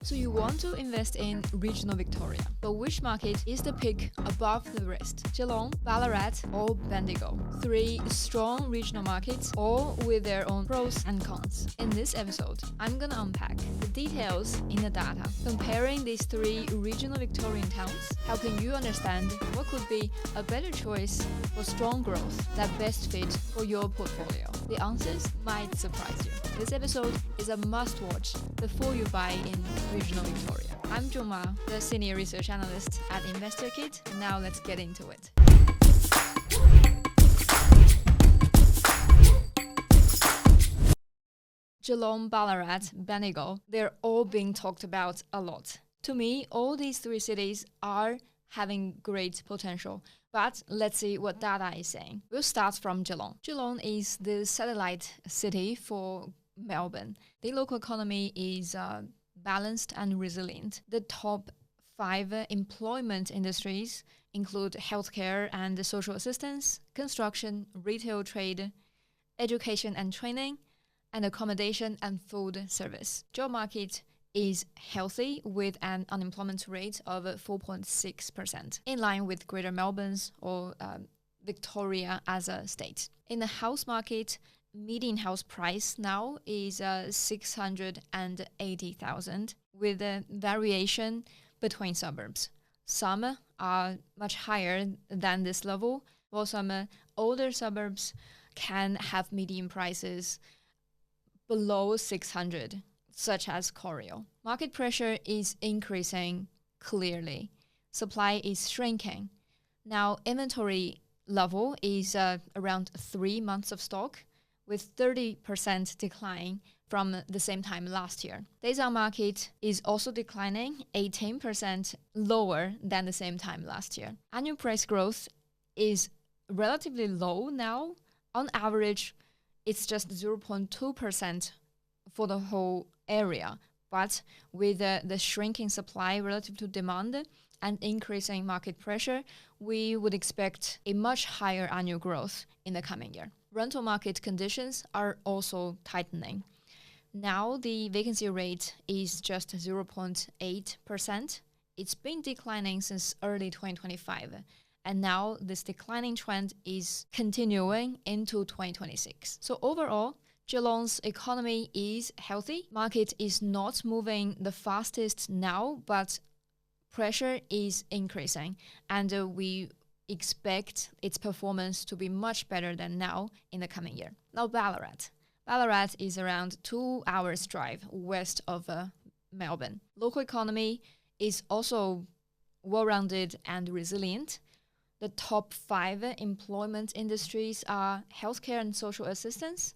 So you want to invest in regional Victoria, but which market is the pick above the rest? Geelong, Ballarat or Bendigo? Three strong regional markets, all with their own pros and cons. In this episode, I'm gonna unpack the details in the data, comparing these three regional Victorian towns, helping you understand what could be a better choice for strong growth that best fit for your portfolio. The answers might surprise you. This episode is a must-watch before you buy in regional Victoria. I'm Junge Ma, the Senior Research Analyst at InvestorKit, and now let's get into it. Geelong, Ballarat, Bendigo, they're all being talked about a lot. To me, all these three cities are having great potential, but let's see what data is saying. We'll start from Geelong. Geelong is the satellite city for Melbourne. The local economy is balanced and resilient. The top 5 employment industries include healthcare and social assistance, construction, retail trade, education and training, and accommodation and food service. Job market is healthy with an unemployment rate of 4.6%, in line with Greater Melbourne's or Victoria as a state. In the house market, median house price now is 680,000, with a variation between suburbs. Some are much higher than this level, while some older suburbs can have median prices below 600, such as Corio. Market pressure is increasing clearly. Supply is shrinking. Now, inventory level is around 3 months of stock, with 30% decline from the same time last year. Days on market is also declining, 18% lower than the same time last year. Annual price growth is relatively low now. On average, it's just 0.2% for the whole area. But with the shrinking supply relative to demand and increasing market pressure, we would expect a much higher annual growth in the coming year. Rental market conditions are also tightening. Now the vacancy rate is just 0.8%. It's been declining since early 2025. And now this declining trend is continuing into 2026. So overall, Geelong's economy is healthy. Market is not moving the fastest now, but pressure is increasing. And we expect its performance to be much better than now in the coming year. Now Ballarat. Ballarat is around 2 hours drive west of Melbourne. Local economy is also well-rounded and resilient. The top 5 employment industries are healthcare and social assistance,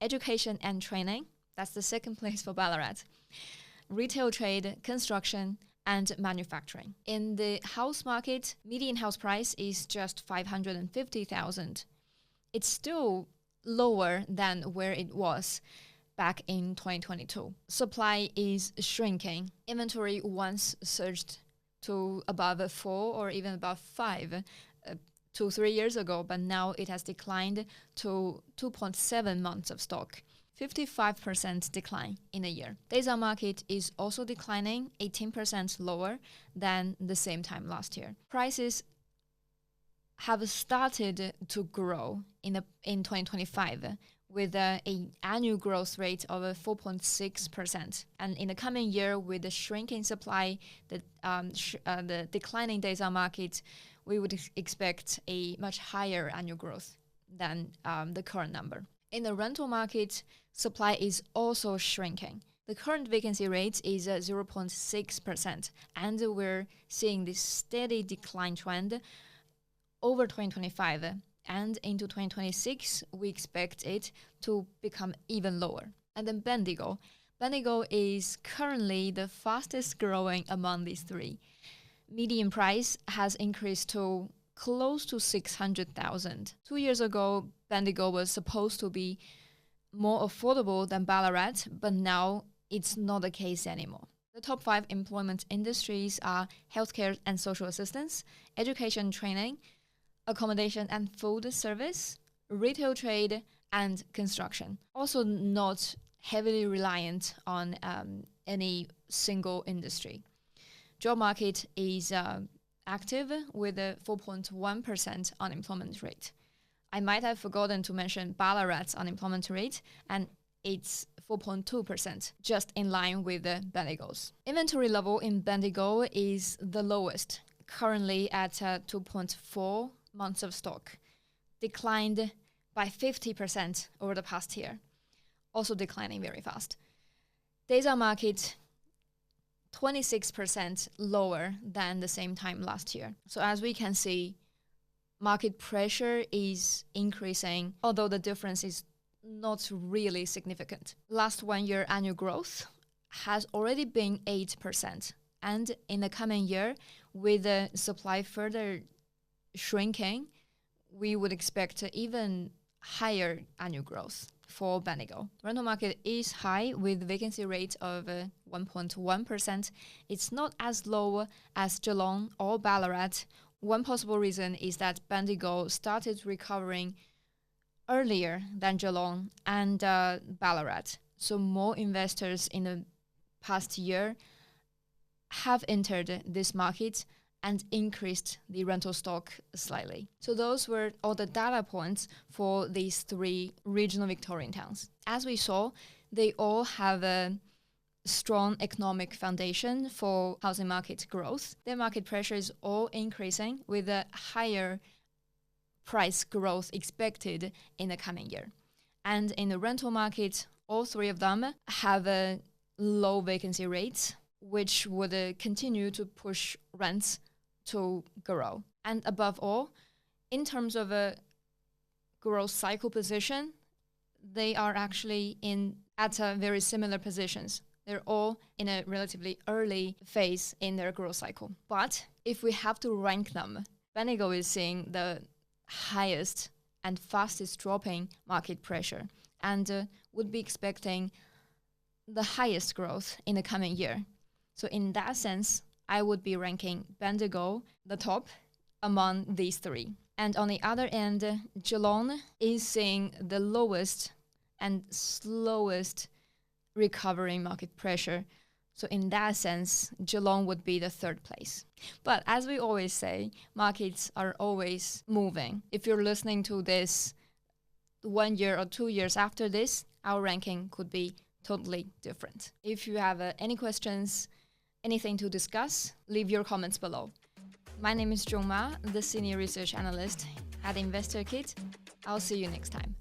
education and training. That's the second place for Ballarat. Retail trade, construction, and manufacturing. In the house market, median house price is just 550,000. It's still lower than where it was back in 2022. Supply is shrinking. Inventory once surged to above 4 or even above 5 2-3 years ago, but now it has declined to 2.7 months of stock. 55% decline in a year. Days on market is also declining, 18% lower than the same time last year. Prices have started to grow in 2025 with an annual growth rate of 4.6%. And in the coming year, with the shrinking supply, the declining days on market, we would expect a much higher annual growth than the current number. In the rental market, supply is also shrinking. The current vacancy rate is 0.6%, and we're seeing this steady decline trend over 2025. And into 2026, we expect it to become even lower. And then Bendigo. Bendigo is currently the fastest growing among these three. Median price has increased to close to 600,000. 2 years ago, Bendigo was supposed to be more affordable than Ballarat, but now it's not the case anymore. The top 5 employment industries are healthcare and social assistance, education and training, accommodation and food service, retail trade, and construction. Also not heavily reliant on any single industry. Job market is active with a 4.1% unemployment rate. I might have forgotten to mention Ballarat's unemployment rate, and it's 4.2%, just in line with the Bendigo's. Inventory level in Bendigo is the lowest, currently at 2.4 months of stock, declined by 50% over the past year, also declining very fast. Days on market, 26% lower than the same time last year. So as we can see, market pressure is increasing, although the difference is not really significant. Last 1 year annual growth has already been 8%. And in the coming year, with the supply further shrinking, we would expect even higher annual growth for Bendigo. Rental market is high with vacancy rate of 1.1%. It's not as low as Geelong or Ballarat. One possible reason is that Bendigo started recovering earlier than Geelong and Ballarat. So more investors in the past year have entered this market and increased the rental stock slightly. So those were all the data points for these 3 regional Victorian towns. As we saw, they all have a strong economic foundation for housing market growth. Their market pressure is all increasing with a higher price growth expected in the coming year. And in the rental market, all 3 of them have a low vacancy rates, which would continue to push rents to grow. And above all, in terms of a growth cycle position, they are actually at very similar positions. They're all in a relatively early phase in their growth cycle. But if we have to rank them, Bendigo is seeing the highest and fastest dropping market pressure and would be expecting the highest growth in the coming year. So in that sense, I would be ranking Bendigo the top among these 3. And on the other end, Geelong is seeing the lowest and slowest recovering market pressure. So in that sense, Geelong would be the 3rd place. But as we always say, markets are always moving. If you're listening to this 1 year or 2 years after this, our ranking could be totally different. If you have any questions, anything to discuss, leave your comments below. My name is Junge Ma, the Senior Research Analyst at InvestorKit. I'll see you next time.